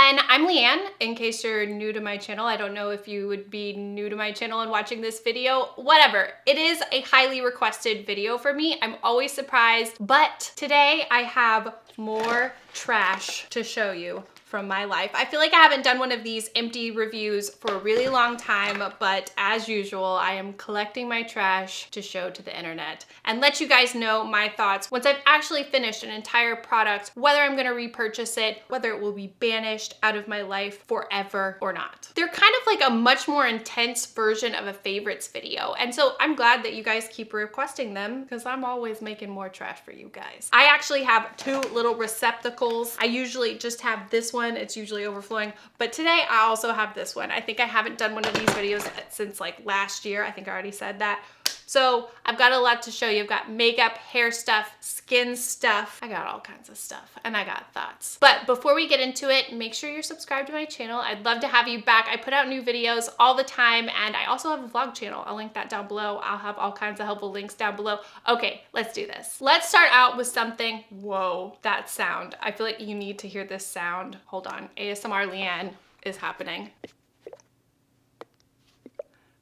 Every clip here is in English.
again, I'm Leighann. In case you're new to my channel, I don't know if you would be new to my channel and watching this video, whatever. It is a highly requested video for me. I'm always surprised, but today I have more trash to show you from my life. I feel like I haven't done one of these empty reviews for a really long time, but as usual, I am collecting my trash to show to the internet and let you guys know my thoughts once I've actually finished an entire product, whether I'm gonna repurchase it, whether it will be banished out of my life forever or not. They're kind of like a much more intense version of a favorites video. And so I'm glad that you guys keep requesting them because I'm always making more trash for you guys. I actually have two little receptacles. I usually just have this one. It's usually overflowing, but today I also have this one. I think I haven't done one of these videos since like last year. I think I already said that. So I've got a lot to show you. I've got makeup, hair stuff, skin stuff. I got all kinds of stuff and I got thoughts. But before we get into it, make sure you're subscribed to my channel. I'd love to have you back. I put out new videos all the time and I also have a vlog channel. I'll link that down below. I'll have all kinds of helpful links down below. Okay, let's do this. Let's start out with something. Whoa, that sound. I feel like you need to hear this sound. Hold on, ASMR Leighann is happening.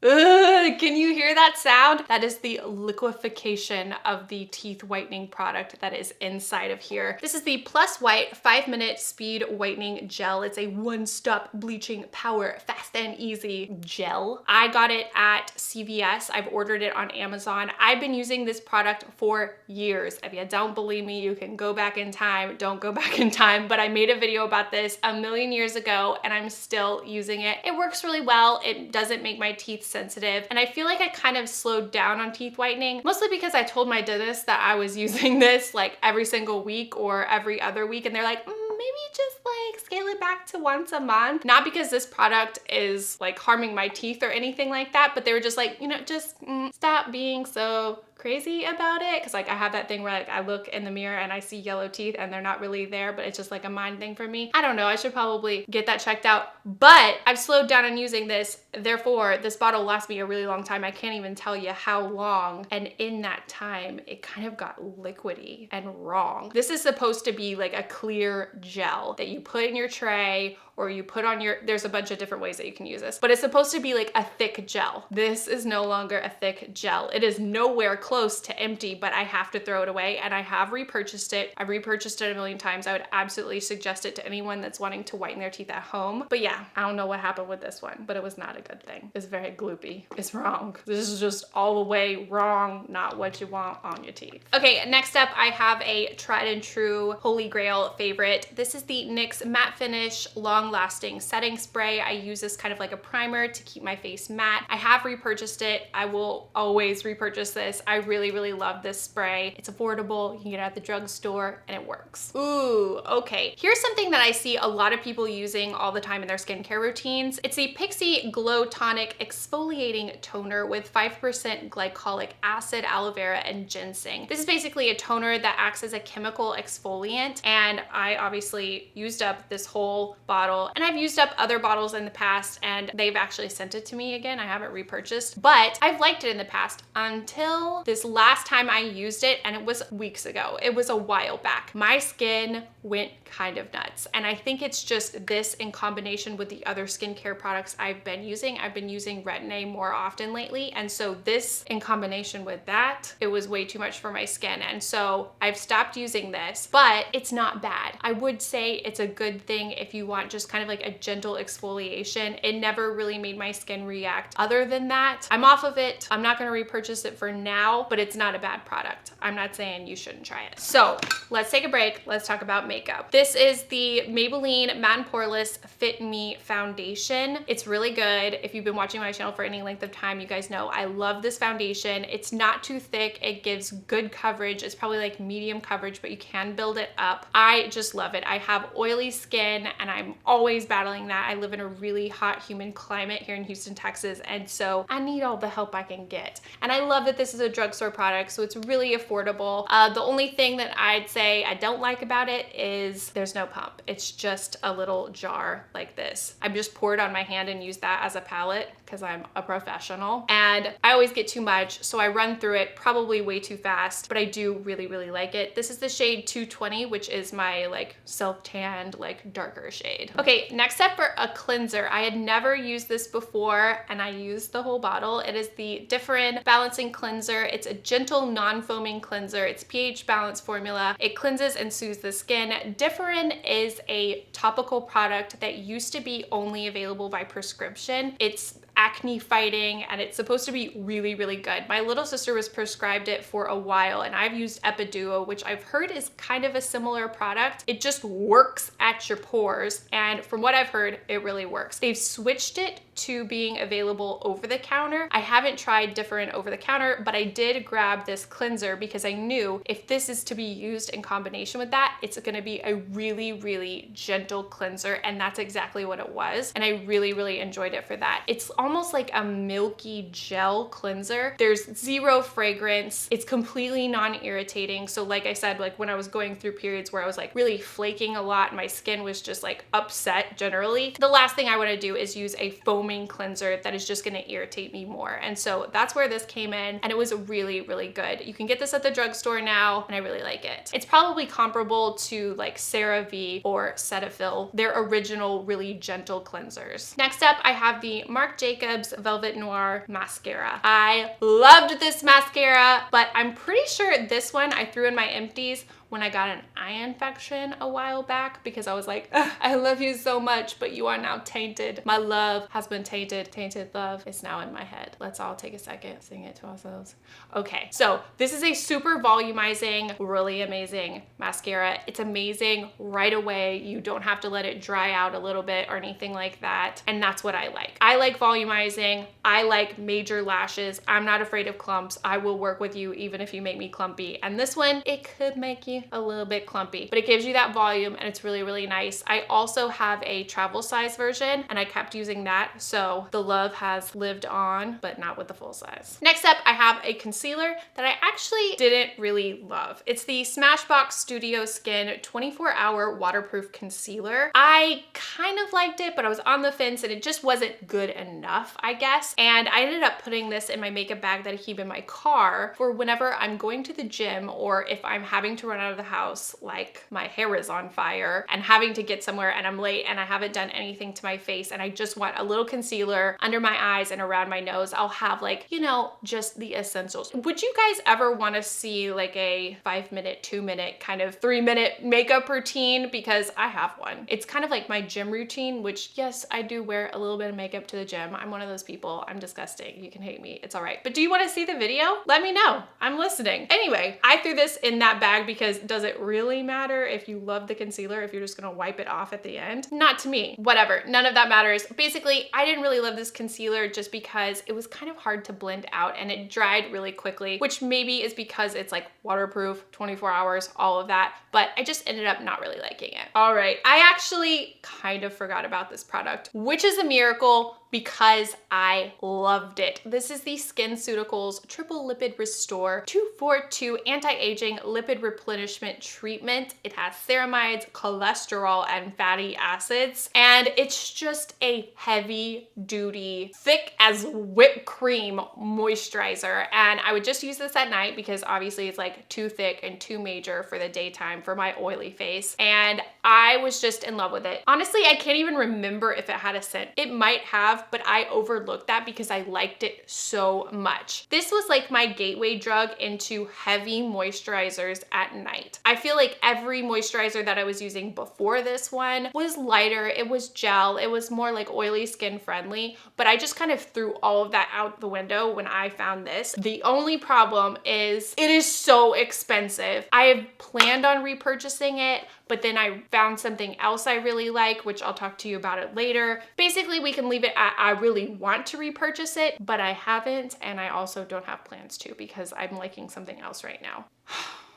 Ugh, can you hear that sound? That is the liquefaction of the teeth whitening product that is inside of here. This is the Plus White 5-minute speed whitening gel. It's a one-stop bleaching power, fast and easy gel. I got it at CVS. I've ordered it on Amazon. I've been using this product for years. If you don't believe me, you can go back in time. Don't go back in time, but I made a video about this a million years ago and I'm still using it. It works really well. It doesn't make my teeth sensitive. And I feel like I kind of slowed down on teeth whitening, mostly because I told my dentist that I was using this like every single week or every other week. And they're like, maybe just like scale it back to once a month. Not because this product is like harming my teeth or anything like that, but they were just like, you know, just stop being so crazy about it. Cause like I have that thing where like I look in the mirror and I see yellow teeth and they're not really there, but it's just like a mind thing for me. I don't know, I should probably get that checked out, but I've slowed down on using this. Therefore, this bottle lasts me a really long time. I can't even tell you how long. And in that time, it kind of got liquidy and wrong. This is supposed to be like a clear gel that you put in your tray or you put on your, there's a bunch of different ways that you can use this, but it's supposed to be like a thick gel. This is no longer a thick gel. It is nowhere close to empty, but I have to throw it away and I have repurchased it. I've repurchased it a million times. I would absolutely suggest it to anyone that's wanting to whiten their teeth at home. But yeah, I don't know what happened with this one, but it was not a good thing. It's very gloopy. It's wrong. This is just all the way wrong, not what you want on your teeth. Okay, next up I have a tried and true holy grail favorite. This is the NYX Matte Finish Long Lasting Setting Spray. I use this kind of like a primer to keep my face matte. I have repurchased it. I will always repurchase this. I really, really love this spray. It's affordable. You can get it at the drugstore and it works. Ooh, okay. Here's something that I see a lot of people using all the time in their skincare routines. It's the Pixi Glow Tonic Exfoliating Toner with 5% glycolic acid, aloe vera, and ginseng. This is basically a toner that acts as a chemical exfoliant, and I obviously used up this whole bottle. And I've used up other bottles in the past and they've actually sent it to me again. I haven't repurchased, but I've liked it in the past until this last time I used it, and it was weeks ago. It was a while back. My skin went kind of nuts. And I think it's just this in combination with the other skincare products I've been using. I've been using Retin-A more often lately. And so this in combination with that, it was way too much for my skin. And so I've stopped using this, but it's not bad. I would say it's a good thing if you want just kind of like a gentle exfoliation. It never really made my skin react. Other than that, I'm off of it. I'm not gonna repurchase it for now, but it's not a bad product. I'm not saying you shouldn't try it. So let's take a break. Let's talk about makeup. This is the Maybelline Matte and Poreless Fit Me Foundation. It's really good. If you've been watching my channel for any length of time, you guys know I love this foundation. It's not too thick. It gives good coverage. It's probably like medium coverage, but you can build it up. I just love it. I have oily skin and I'm always battling that. I live in a really hot, humid climate here in Houston, Texas, and so I need all the help I can get. And I love that this is a drugstore product, so it's really affordable. The only thing that I'd say I don't like about it is there's no pump. It's just a little jar like this. I just pour it on my hand and use that as a palette. because I'm a professional and I always get too much. So I run through it probably way too fast, but I do really, really like it. This is the shade 220, which is my like self-tanned, like darker shade. Okay, next up for a cleanser. I had never used this before and I used the whole bottle. It is the Differin Balancing Cleanser. It's a gentle non-foaming cleanser. It's pH balance formula. It cleanses and soothes the skin. Differin is a topical product that used to be only available by prescription. It's acne fighting and it's supposed to be really, really good. My little sister was prescribed it for a while and I've used Epiduo, which I've heard is kind of a similar product. It just works at your pores and from what I've heard, it really works. They've switched it to being available over the counter. I haven't tried Differin over the counter, but I did grab this cleanser because I knew if this is to be used in combination with that, it's gonna be a really, really gentle cleanser and that's exactly what it was. And I really, really enjoyed it for that. It's almost like a milky gel cleanser. There's zero fragrance. It's completely non-irritating. So like I said, like when I was going through periods where I was like really flaking a lot, my skin was just like upset generally. The last thing I want to do is use a foaming cleanser that is just going to irritate me more. And so that's where this came in and it was really, really good. You can get this at the drugstore now and I really like it. It's probably comparable to like CeraVe or Cetaphil, their original really gentle cleansers. Next up, I have the Marc Jacobs Velvet Noir Mascara. I loved this mascara, but I'm pretty sure this one I threw in my empties when I got an eye infection a while back because I was like, I love you so much, but you are now tainted. My love has been tainted. Tainted love is now in my head. Let's all take a second, sing it to ourselves. Okay, so this is a super volumizing, really amazing mascara. It's amazing right away. You don't have to let it dry out a little bit or anything like that. And that's what I like. I like volumizing. I like major lashes. I'm not afraid of clumps. I will work with you even if you make me clumpy. And this one, it could make you a little bit clumpy, but it gives you that volume and it's really, really nice. I also have a travel size version and I kept using that. So the love has lived on, but not with the full size. Next up, I have a concealer that I actually didn't really love. It's the Smashbox Studio Skin 24-hour waterproof concealer. I kind of liked it, but I was on the fence and it just wasn't good enough, I guess. And I ended up putting this in my makeup bag that I keep in my car for whenever I'm going to the gym or if I'm having to run out of the house, like my hair is on fire and having to get somewhere and I'm late and I haven't done anything to my face and I just want a little concealer under my eyes and around my nose. I'll have like, you know, just the essentials. Would you guys ever want to see like a 5-minute, 2-minute, kind of 3-minute makeup routine? Because I have one. It's kind of like my gym routine, which yes, I do wear a little bit of makeup to the gym. I'm one of those people. I'm disgusting. You can hate me. It's all right. But do you want to see the video? Let me know. I'm listening. Anyway, I threw this in that bag because does it really matter if you love the concealer if you're just gonna wipe it off at the end? Not to me. Whatever, none of that matters. Basically, I didn't really love this concealer just because it was kind of hard to blend out and it dried really quickly, which maybe is because it's like waterproof, 24 hours, all of that, but I just ended up not really liking it. All right, I actually kind of forgot about this product, which is a miracle because I loved it. This is the SkinCeuticals Triple Lipid Restore 242 Anti-Aging Lipid Replenishment Treatment. It has ceramides, cholesterol, and fatty acids, and it's just a heavy duty, thick as whipped cream moisturizer. And I would just use this at night because obviously it's like too thick and too major for the daytime for my oily face. And I was just in love with it. Honestly, I can't even remember if it had a scent. It might have, but I overlooked that because I liked it so much. This was like my gateway drug into heavy moisturizers at night. I feel like every moisturizer that I was using before this one was lighter, it was gel, it was more like oily skin friendly, but I just kind of threw all of that out the window when I found this. The only problem is it is so expensive. I have planned on repurchasing it, but then I found something else I really like, which I'll talk to you about it later. Basically, we can leave it at I really want to repurchase it, but I haven't, and I also don't have plans to because I'm liking something else right now.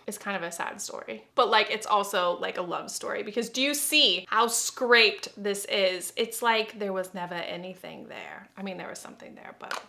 It's kind of a sad story, but like it's also like a love story because do you see how scraped this is? It's like there was never anything there. I mean, there was something there, but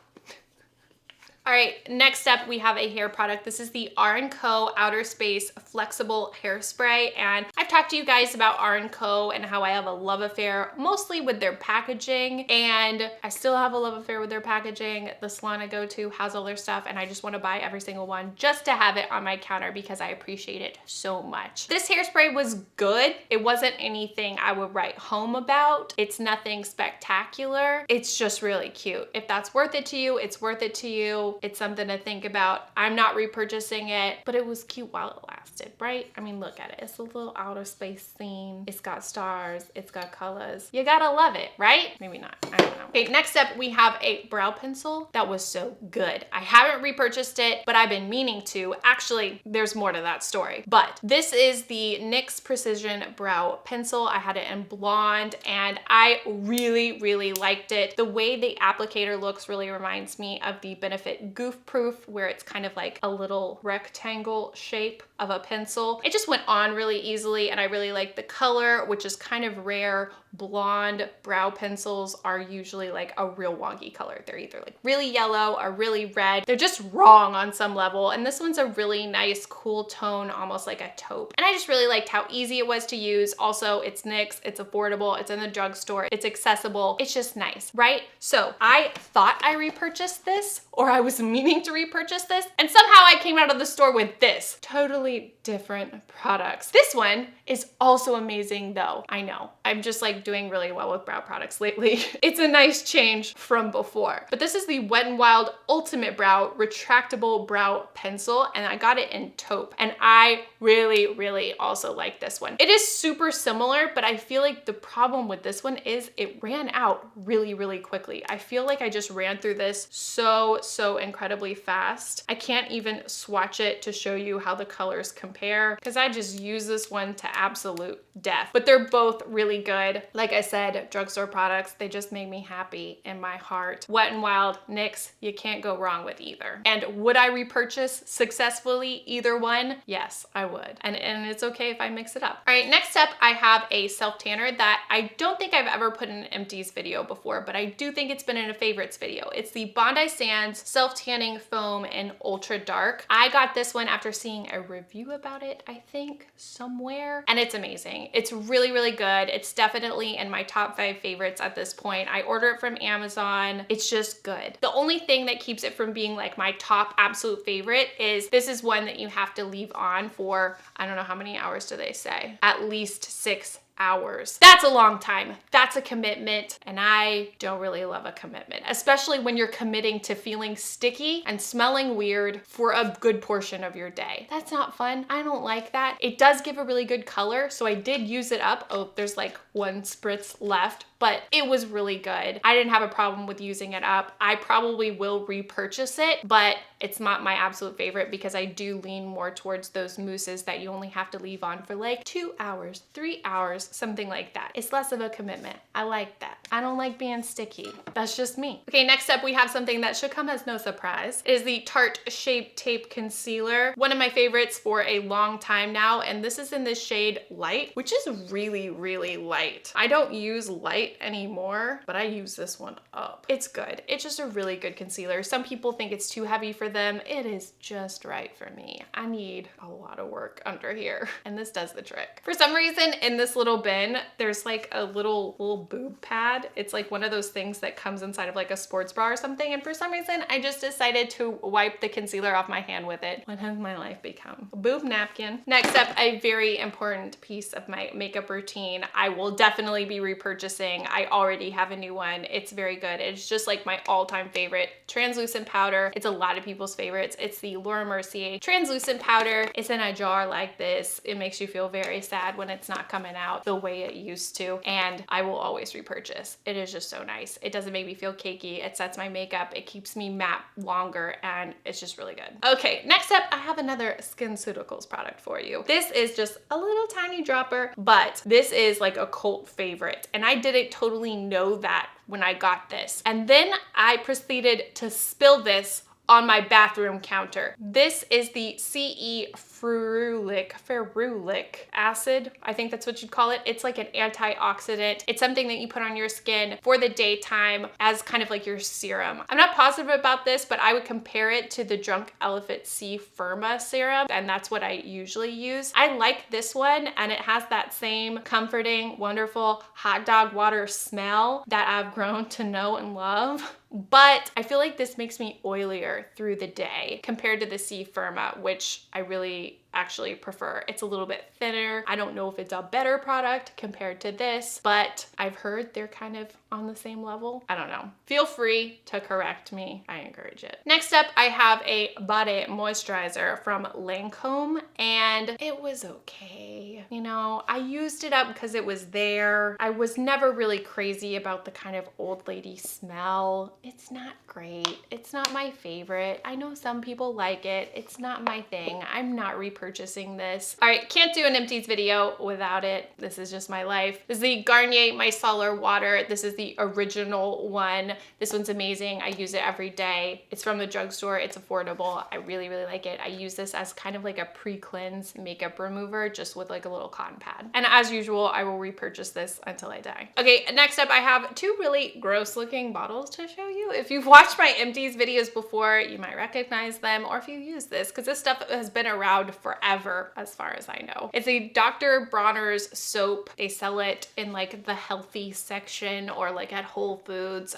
All right, next up we have a hair product. This is the R&Co Outer Space Flexible Hairspray, and I've talked to you guys about R&Co and how I have a love affair mostly with their packaging, and I still have a love affair with their packaging. The salon I go to has all their stuff, and I just want to buy every single one just to have it on my counter because I appreciate it so much. This hairspray was good. It wasn't anything I would write home about. It's nothing spectacular. It's just really cute. If that's worth it to you, it's worth it to you. It's something to think about. I'm not repurchasing it, but it was cute while it lasted, right? I mean, look at it. It's a little outer space theme. It's got stars. It's got colors. You gotta love it, right? Maybe not. I don't know. Okay, next up, we have a brow pencil that was so good. I haven't repurchased it, but I've been meaning to. Actually, there's more to that story. But this is the NYX Precision Brow Pencil. I had it in blonde, and I really liked it. The way the applicator looks really reminds me of the Benefit Goof Proof, where it's kind of like a little rectangle shape of a pencil. It just went on really easily, and I really like the color, which is kind of rare. Blonde brow pencils are usually like a real wonky color. They're either like really yellow or really red. They're just wrong on some level, and this one's a really nice cool tone, almost like a taupe. And I just really liked how easy it was to use. Also, it's NYX, it's affordable, it's in the drugstore, it's accessible, it's just nice, right? So I thought I repurchased this, or I was meaning to repurchase this, and somehow I came out of the store with this. Totally different products. This one is also amazing though. I know, I'm just like doing really well with brow products lately. It's a nice change from before. But this is the Wet n Wild Ultimate Brow Retractable Brow Pencil, and I got it in taupe, and I really also like this one. It is super similar, but I feel like the problem with this one is it ran out really quickly. I feel like I just ran through this so incredibly fast. I can't even swatch it to show you how the colors compare because I just use this one to absolute death. But they're both really good. Like I said, drugstore products, they just make me happy in my heart. Wet n Wild, NYX, you can't go wrong with either. And would I repurchase successfully either one? Yes, I would. And it's okay if I mix it up. All right, next up, I have a self tanner that I don't think I've ever put in an Empties video before, but I do think it's been in a favorites video. It's the Bondi Sands Self Tanning Foam in Ultra Dark. I got this one after seeing a review about it, I think, somewhere, and it's amazing. It's really good. It's definitely in my top 5 favorites at this point. I order it from Amazon. It's just good. The only thing that keeps it from being like my top absolute favorite is this is one that you have to leave on for, I don't know how many hours do they say? At least 6 hours. That's a long time. That's a commitment, and I don't really love a commitment, especially when you're committing to feeling sticky and smelling weird for a good portion of your day. That's not fun. I don't like that. It does give a really good color, so I did use it up. Oh, there's like 1 spritz left, but it was really good. I didn't have a problem with using it up. I probably will repurchase it, but it's not my absolute favorite because I do lean more towards those mousses that you only have to leave on for like 2 hours, 3 hours, something like that. It's less of a commitment. I like that. I don't like being sticky. That's just me. Okay, next up we have something that should come as no surprise. It is the Tarte Shape Tape Concealer. One of my favorites for a long time now, and this is in the shade Light, which is really light. I don't use light anymore, but I use this one up. It's good. It's just a really good concealer. Some people think it's too heavy for them. It is just right for me. I need a lot of work under here, and this does the trick. For some reason, in this little bin, there's like a little boob pad. It's like one of those things that comes inside of like a sports bra or something, and for some reason, I just decided to wipe the concealer off my hand with it. What has my life become? A boob napkin. Next up, a very important piece of my makeup routine. I will definitely be repurchasing. I already have a new one. It's very good. It's just like my all-time favorite translucent powder. It's a lot of people's favorites. It's the Laura Mercier translucent powder. It's in a jar like this. It makes you feel very sad when it's not coming out the way it used to, and I will always repurchase. It is just so nice. It doesn't make me feel cakey. It sets my makeup. It keeps me matte longer, and it's just really good. Okay, next up, I have another SkinCeuticals product for you. This is just a little tiny dropper, but this is like a cult favorite, and I didn't totally know that when I got this. And then I proceeded to spill this on my bathroom counter. This is the CE ferulic acid. I think that's what you'd call it. It's like an antioxidant. It's something that you put on your skin for the daytime as kind of like your serum. I'm not positive about this, but I would compare it to the Drunk Elephant C Firma serum, and that's what I usually use. I like this one, and it has that same comforting, wonderful hot dog water smell that I've grown to know and love. But I feel like this makes me oilier through the day compared to the C Firma, which I really actually prefer. It's a little bit thinner. I don't know if it's a better product compared to this, but I've heard they're kind of on the same level. I don't know. Feel free to correct me. I encourage it. Next up, I have a body moisturizer from Lancome, and it was okay. You know, I used it up because it was there. I was never really crazy about the kind of old lady smell. It's not great. It's not my favorite. I know some people like it. It's not my thing. I'm not repurchasing this. All right, can't do an Empties video without it. This is just my life. This is the Garnier Micellar Water. This is the original one. This one's amazing. I use it every day. It's from the drugstore. It's affordable. I really, really like it. I use this as kind of like a pre-cleanse makeup remover, just with like a little cotton pad. And as usual, I will repurchase this until I die. Okay, next up, I have two really gross looking bottles to show you. If you've watched my Empties videos before, you might recognize them, or if you use this, because this stuff has been around forever as far as I know. It's a Dr. Bronner's soap. They sell it in like the healthy section or like at Whole Foods.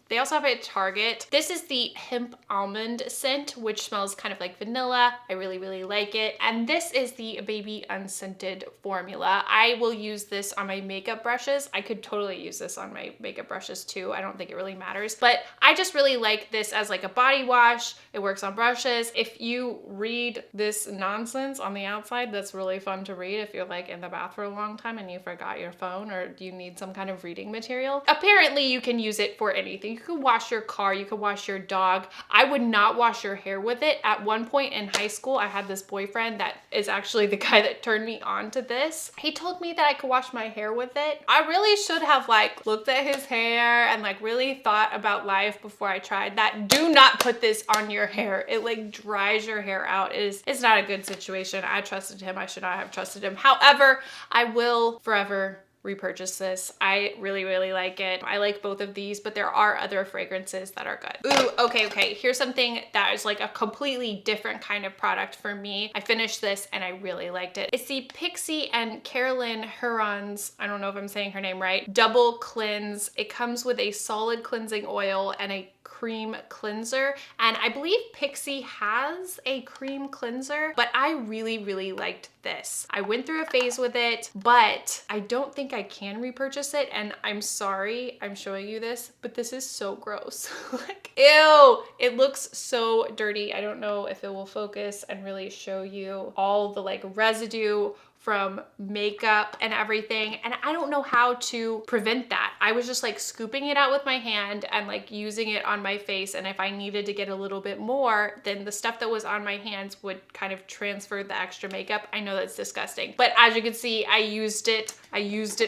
They also have it at Target. This is the hemp almond scent, which smells kind of like vanilla. I really, really like it. And this is the baby unscented formula. I will use this on my makeup brushes. I could totally use this on my makeup brushes too. I don't think it really matters, but I just really like this as like a body wash. It works on brushes. If you read this nonsense on the outside, that's really fun to read if you're like in the bath for a long time and you forgot your phone or you need some kind of reading material. Apparently you can use it for anything. You could wash your car, you could wash your dog. I would not wash your hair with it. At one point in high school, I had this boyfriend that is actually the guy that turned me on to this. He told me that I could wash my hair with it. I really should have like looked at his hair and like really thought about life before I tried that. Do not put this on your hair. It like dries your hair out. It's not a good situation. I trusted him. I should not have trusted him. However, I will forever repurchase this. I really, really like it. I like both of these, but there are other fragrances that are good. Ooh, okay. Here's something that is like a completely different kind of product for me. I finished this and I really liked it. It's the Pixie and Carolyn Huron's, I don't know if I'm saying her name right, Double Cleanse. It comes with a solid cleansing oil and a cream cleanser, and I believe Pixie has a cream cleanser, but I really, really liked this. I went through a phase with it, but I don't think I can repurchase it, and I'm sorry I'm showing you this, but this is so gross. Like, ew, it looks so dirty. I don't know if it will focus and really show you all the like residue from makeup and everything. And I don't know how to prevent that. I was just like scooping it out with my hand and like using it on my face. And if I needed to get a little bit more, then the stuff that was on my hands would kind of transfer the extra makeup. I know that's disgusting, but as you can see, I used it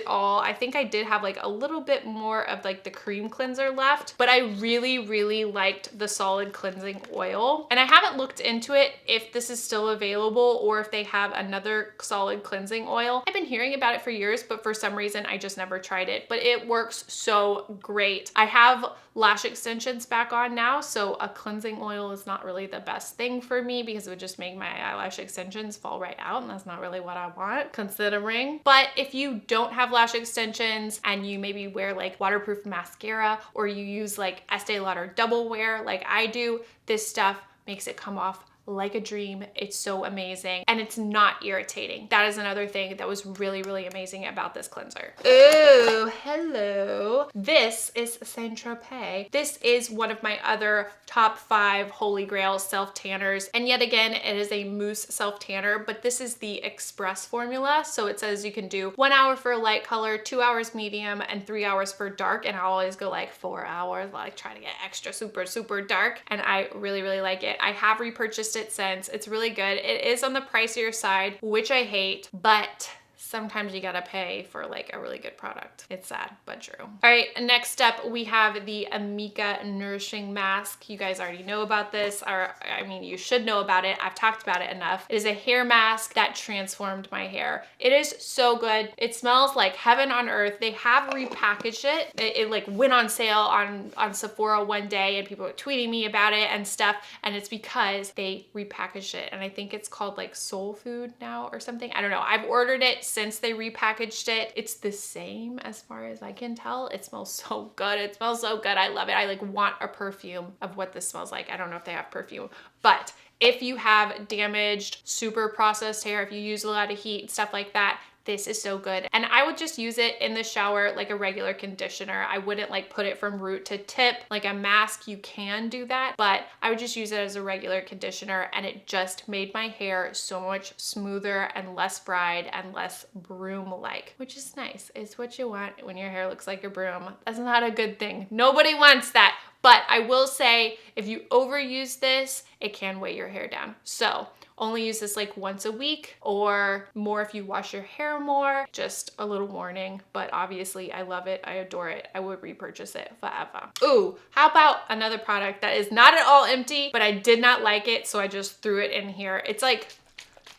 all. I think I did have like a little bit more of like the cream cleanser left, but I really, really liked the solid cleansing oil. And I haven't looked into it if this is still available or if they have another solid cleansing oil. I've been hearing about it for years, but for some reason I just never tried it, but it works so great. I have lash extensions back on now, so a cleansing oil is not really the best thing for me because it would just make my eyelash extensions fall right out, and that's not really what I want, considering. But if you don't have lash extensions and you maybe wear like waterproof mascara or you use like Estee Lauder Double Wear like I do, this stuff makes it come off like a dream. It's so amazing and it's not irritating. That is another thing that was really, really amazing about this cleanser. Ooh, hello. This is Saint Tropez. This is one of my other top 5 holy grail self tanners, and yet again it is a mousse self tanner, but this is the express formula. So it says you can do 1 hour for a light color, 2 hours medium, and 3 hours for dark, and I always go like 4 hours, like try to get extra super dark, and I really, really like it. I have repurchased it since. It's really good. It is on the pricier side, which I hate, but sometimes you gotta pay for like a really good product. It's sad, but true. All right, next up we have the Amika Nourishing Mask. You guys already know about this, or I mean, you should know about it. I've talked about it enough. It is a hair mask that transformed my hair. It is so good. It smells like heaven on earth. They have repackaged it. It like went on sale on Sephora one day and people were tweeting me about it and stuff. And it's because they repackaged it. And I think it's called like Soul Food now or something. I don't know. I've ordered it since they repackaged it. It's the same as far as I can tell. It smells so good. It smells so good. I love it. I like want a perfume of what this smells like. I don't know if they have perfume, but if you have damaged, super processed hair, if you use a lot of heat, stuff like that, this is so good. And I would just use it in the shower like a regular conditioner. I wouldn't like put it from root to tip. Like a mask, you can do that, but I would just use it as a regular conditioner, and it just made my hair so much smoother and less fried and less broom-like, which is nice. It's what you want when your hair looks like a broom. That's not a good thing. Nobody wants that. But I will say, if you overuse this, it can weigh your hair down. So only use this like once a week or more if you wash your hair more. Just a little warning, but obviously I love it. I adore it. I would repurchase it forever. Ooh, how about another product that is not at all empty, but I did not like it, so I just threw it in here. It's like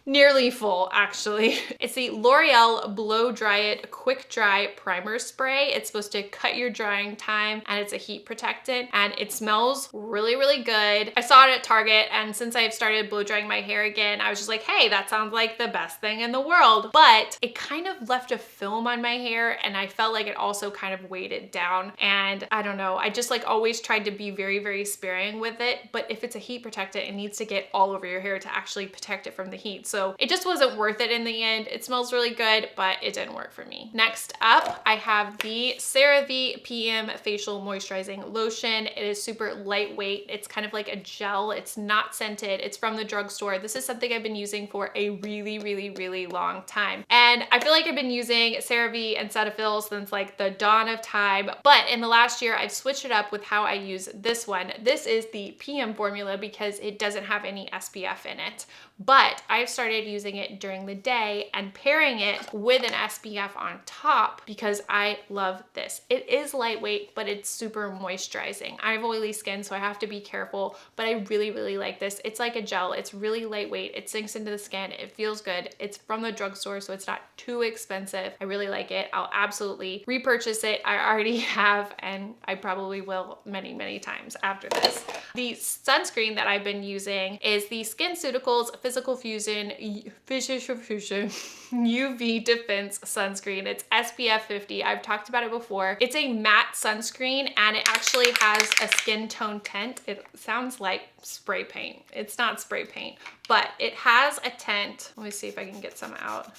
nearly full, actually. It's the L'Oreal Blow Dry It Quick Dry Primer Spray. It's supposed to cut your drying time, and it's a heat protectant, and it smells really, really good. I saw it at Target, and since I've started blow drying my hair again, I was just like, hey, that sounds like the best thing in the world. But it kind of left a film on my hair, and I felt like it also kind of weighed it down. And I don't know, I just like always tried to be very, very sparing with it. But if it's a heat protectant, it needs to get all over your hair to actually protect it from the heat. So it just wasn't worth it in the end. It smells really good, but it didn't work for me. Next up, I have the CeraVe PM Facial Moisturizing Lotion. It is super lightweight. It's kind of like a gel. It's not scented. It's from the drugstore. This is something I've been using for a really, really, really long time. And I feel like I've been using CeraVe and Cetaphil since like the dawn of time. But in the last year, I've switched it up with how I use this one. This is the PM formula because it doesn't have any SPF in it. But I've started using it during the day and pairing it with an SPF on top because I love this. It is lightweight, but it's super moisturizing. I have oily skin, so I have to be careful, but I really, really like this. It's like a gel. It's really lightweight. It sinks into the skin. It feels good. It's from the drugstore, so it's not too expensive. I really like it. I'll absolutely repurchase it. I already have, and I probably will many, many times after this. The sunscreen that I've been using is the SkinCeuticals Physical Fusion UV Defense Sunscreen. It's SPF 50. I've talked about it before. It's a matte sunscreen, and it actually has a skin tone tint. It sounds like spray paint. It's not spray paint, but it has a tint. Let me see if I can get some out.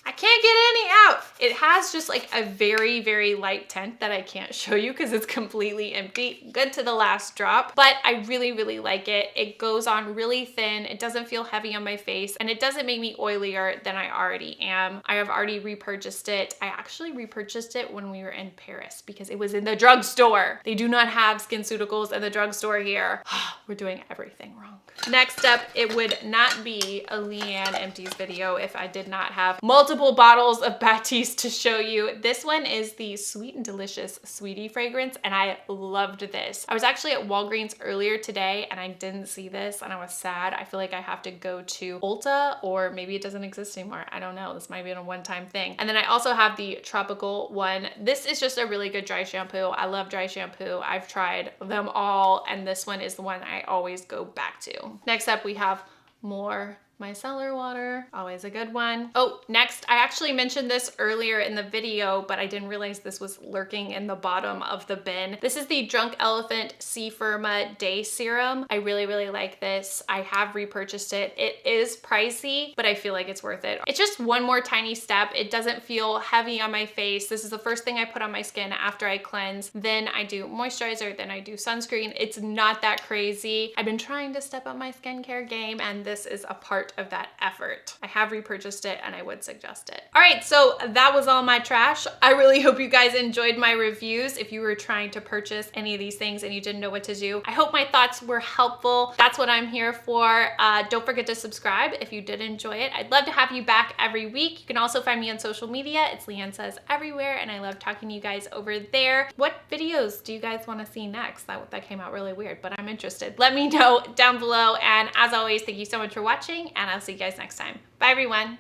I can't get any out. It has just like a very, very light tint that I can't show you because it's completely empty. Good to the last drop, but I really, really like it. It goes on really thin. It doesn't feel heavy on my face, and it doesn't make me oilier than I already am. I have already repurchased it. I actually repurchased it when we were in Paris because it was in the drugstore. They do not have SkinCeuticals in the drugstore here. We're doing everything wrong. Next up, it would not be a LeighAnnSays video if I did not have multiple bottles of Batiste to show you. This one is the Sweet and Delicious Sweetie fragrance, and I loved this. I was actually at Walgreens earlier today, and I didn't see this, and I was sad. I feel like I have to go to Ulta, or maybe it doesn't exist anymore. I don't know. This might be a one-time thing. And then I also have the Tropical one. This is just a really good dry shampoo. I love dry shampoo. I've tried them all, and this one is the one I always go back to. Next up, we have more micellar water, always a good one. Oh, next, I actually mentioned this earlier in the video, but I didn't realize this was lurking in the bottom of the bin. This is the Drunk Elephant C Firma Day Serum. I really, really like this. I have repurchased it. It is pricey, but I feel like it's worth it. It's just one more tiny step. It doesn't feel heavy on my face. This is the first thing I put on my skin after I cleanse. Then I do moisturizer, then I do sunscreen. It's not that crazy. I've been trying to step up my skincare game, and this is a part part of that effort. I have repurchased it and I would suggest it. All right, so that was all my trash. I really hope you guys enjoyed my reviews. If you were trying to purchase any of these things and you didn't know what to do, I hope my thoughts were helpful. That's what I'm here for. Don't forget to subscribe if you did enjoy it. I'd love to have you back every week. You can also find me on social media. It's LeighAnnSays everywhere, and I love talking to you guys over there. What videos do you guys want to see next? That came out really weird, but I'm interested. Let me know down below, and as always, thank you so much for watching, and I'll see you guys next time. Bye, everyone.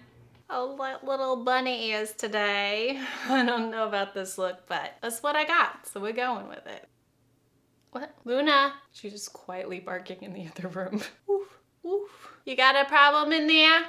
Oh, little bunny ears today. I don't know about this look, but that's what I got, so we're going with it. What? Luna? She's just quietly barking in the other room. Woof, woof. You got a problem in there?